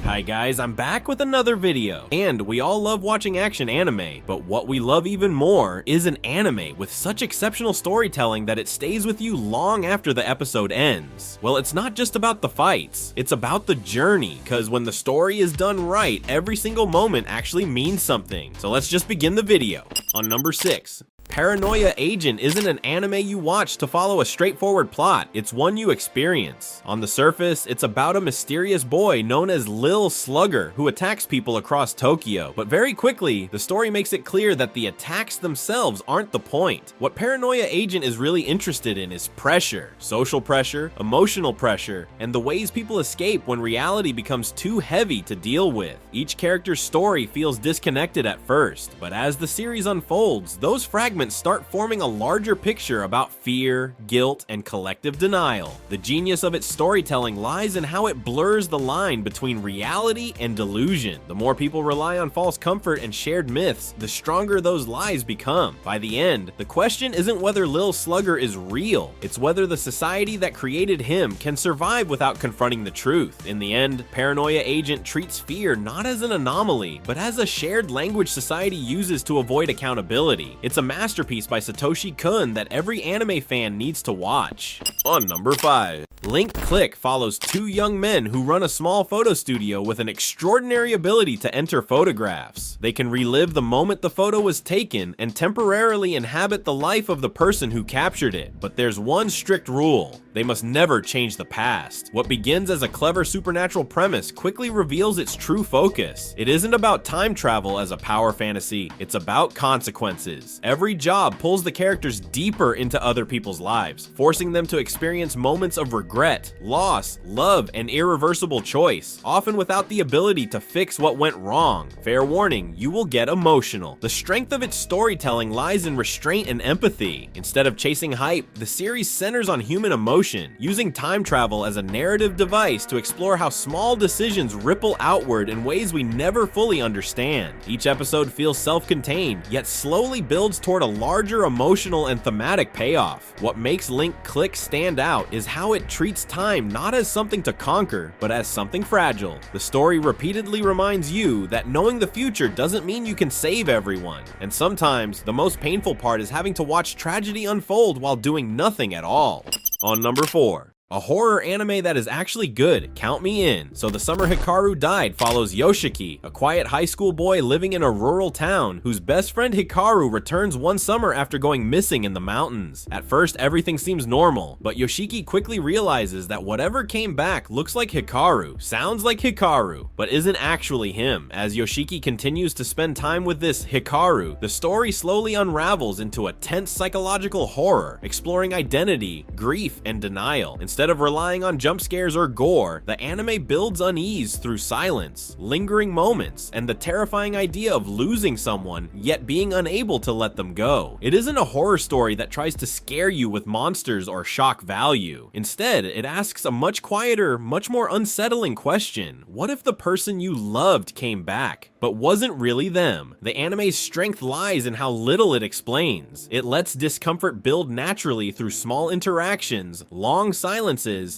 Hi guys, I'm back with another video, and we all love watching action anime, but what we love even more is an anime with such exceptional storytelling that it stays with you long after the episode ends. Well, it's not just about the fights, it's about the journey, cause when the story is done right, every single moment actually means something. So let's just begin the video. On number 6. Paranoia Agent isn't an anime you watch to follow a straightforward plot, it's one you experience. On the surface, it's about a mysterious boy known as Lil Slugger who attacks people across Tokyo, but very quickly, the story makes it clear that the attacks themselves aren't the point. What Paranoia Agent is really interested in is pressure, social pressure, emotional pressure, and the ways people escape when reality becomes too heavy to deal with. Each character's story feels disconnected at first, but as the series unfolds, those fragments start forming a larger picture about fear, guilt, and collective denial. The genius of its storytelling lies in how it blurs the line between reality and delusion. The more people rely on false comfort and shared myths, the stronger those lies become. By the end, the question isn't whether Lil Slugger is real, it's whether the society that created him can survive without confronting the truth. In the end, Paranoia Agent treats fear not as an anomaly, but as a shared language society uses to avoid accountability. It's a masterpiece by Satoshi Kon that every anime fan needs to watch. On number 5. Link Click follows two young men who run a small photo studio with an extraordinary ability to enter photographs. They can relive the moment the photo was taken and temporarily inhabit the life of the person who captured it. But there's one strict rule: they must never change the past. What begins as a clever supernatural premise quickly reveals its true focus. It isn't about time travel as a power fantasy, it's about consequences. Every job pulls the characters deeper into other people's lives, forcing them to experience moments of regret, loss, love, and irreversible choice, often without the ability to fix what went wrong. Fair warning, you will get emotional. The strength of its storytelling lies in restraint and empathy. Instead of chasing hype, the series centers on human emotion, using time travel as a narrative device to explore how small decisions ripple outward in ways we never fully understand. Each episode feels self-contained, yet slowly builds toward a larger emotional and thematic payoff. What makes Link Click stand out is how it treats time not as something to conquer, but as something fragile. The story repeatedly reminds you that knowing the future doesn't mean you can save everyone, and sometimes the most painful part is having to watch tragedy unfold while doing nothing at all. On number 4. A horror anime that is actually good, count me in. So the summer Hikaru died follows Yoshiki, a quiet high school boy living in a rural town whose best friend Hikaru returns one summer after going missing in the mountains. At first, everything seems normal, but Yoshiki quickly realizes that whatever came back looks like Hikaru, sounds like Hikaru, but isn't actually him. As Yoshiki continues to spend time with this Hikaru, the story slowly unravels into a tense psychological horror, exploring identity, grief, and denial. Instead of relying on jump scares or gore, the anime builds unease through silence, lingering moments, and the terrifying idea of losing someone, yet being unable to let them go. It isn't a horror story that tries to scare you with monsters or shock value. Instead, it asks a much quieter, much more unsettling question. What if the person you loved came back, but wasn't really them? The anime's strength lies in how little it explains. It lets discomfort build naturally through small interactions, long silences,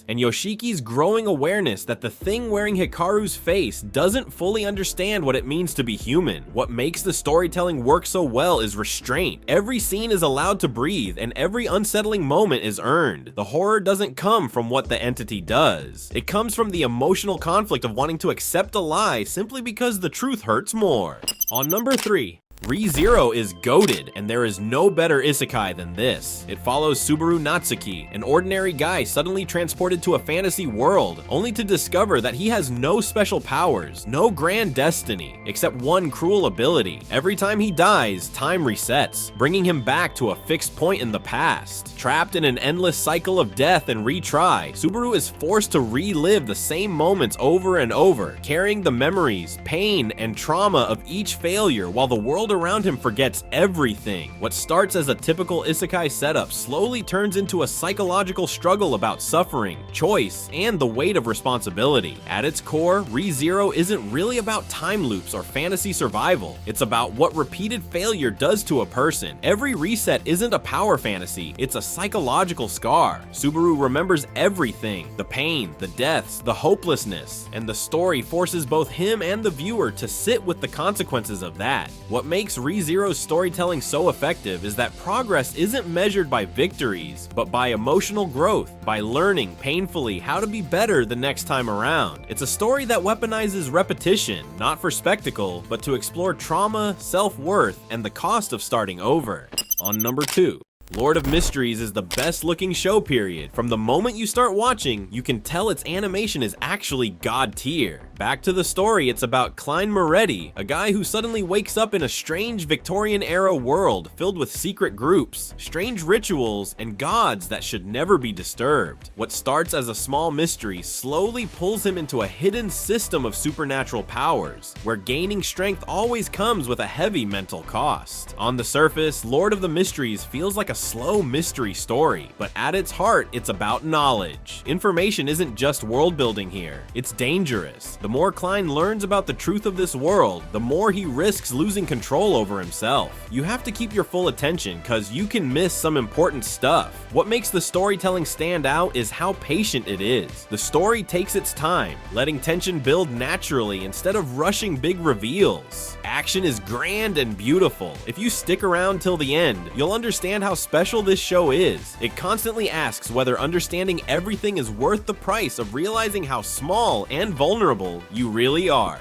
and Yoshiki's growing awareness that the thing wearing Hikaru's face doesn't fully understand what it means to be human. What makes the storytelling work so well is restraint. Every scene is allowed to breathe, and every unsettling moment is earned. The horror doesn't come from what the entity does. It comes from the emotional conflict of wanting to accept a lie simply because the truth hurts more. On number 3. ReZero is goated, and there is no better isekai than this. It follows Subaru Natsuki, an ordinary guy suddenly transported to a fantasy world, only to discover that he has no special powers, no grand destiny, except one cruel ability. Every time he dies, time resets, bringing him back to a fixed point in the past. Trapped in an endless cycle of death and retry, Subaru is forced to relive the same moments over and over, carrying the memories, pain, and trauma of each failure while the world around him forgets everything. What starts as a typical isekai setup slowly turns into a psychological struggle about suffering, choice, and the weight of responsibility. At its core, Re:Zero isn't really about time loops or fantasy survival. It's about what repeated failure does to a person. Every reset isn't a power fantasy, it's a psychological scar. Subaru remembers everything: the pain, the deaths, the hopelessness, and the story forces both him and the viewer to sit with the consequences of that. What makes Re:Zero's storytelling so effective is that progress isn't measured by victories, but by emotional growth, by learning painfully how to be better the next time around. It's a story that weaponizes repetition, not for spectacle, but to explore trauma, self-worth, and the cost of starting over. On number 2. Lord of Mysteries is the best looking show, period. From the moment you start watching, you can tell its animation is actually god tier. Back to the story, it's about Klein Moretti, a guy who suddenly wakes up in a strange Victorian-era world filled with secret groups, strange rituals, and gods that should never be disturbed. What starts as a small mystery slowly pulls him into a hidden system of supernatural powers, where gaining strength always comes with a heavy mental cost. On the surface, Lord of the Mysteries feels like a slow mystery story, but at its heart, it's about knowledge. Information isn't just world building here, it's dangerous. The more Klein learns about the truth of this world, the more he risks losing control over himself. You have to keep your full attention, cause you can miss some important stuff. What makes the storytelling stand out is how patient it is. The story takes its time, letting tension build naturally instead of rushing big reveals. Action is grand and beautiful. If you stick around till the end, you'll understand how special this show is. It constantly asks whether understanding everything is worth the price of realizing how small and vulnerable you really are.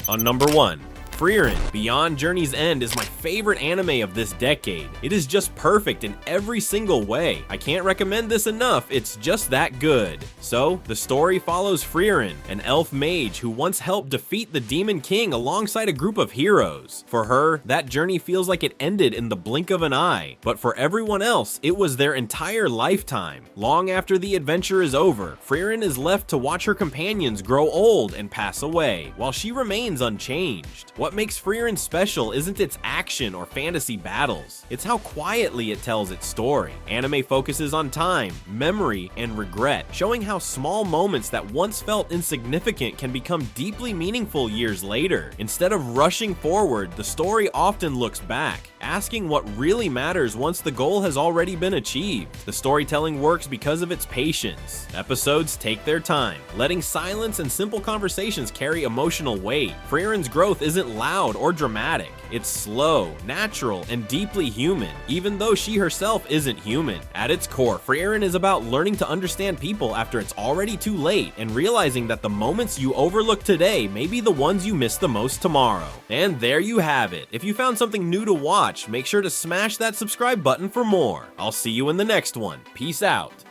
On number 1. Frieren, Beyond Journey's End is my favorite anime of this decade. It is just perfect in every single way. I can't recommend this enough, it's just that good. So, the story follows Frieren, an elf mage who once helped defeat the Demon King alongside a group of heroes. For her, that journey feels like it ended in the blink of an eye, but for everyone else, it was their entire lifetime. Long after the adventure is over, Frieren is left to watch her companions grow old and pass away, while she remains unchanged. What makes Frieren special isn't its action or fantasy battles, it's how quietly it tells its story. Anime focuses on time, memory, and regret, showing how small moments that once felt insignificant can become deeply meaningful years later. Instead of rushing forward, the story often looks back, asking what really matters once the goal has already been achieved. The storytelling works because of its patience. Episodes take their time, letting silence and simple conversations carry emotional weight. Frieren's growth isn't loud or dramatic. It's slow, natural, and deeply human, even though she herself isn't human. At its core, Frieren is about learning to understand people after it's already too late, and realizing that the moments you overlook today may be the ones you miss the most tomorrow. And there you have it. If you found something new to watch, make sure to smash that subscribe button for more. I'll see you in the next one. Peace out.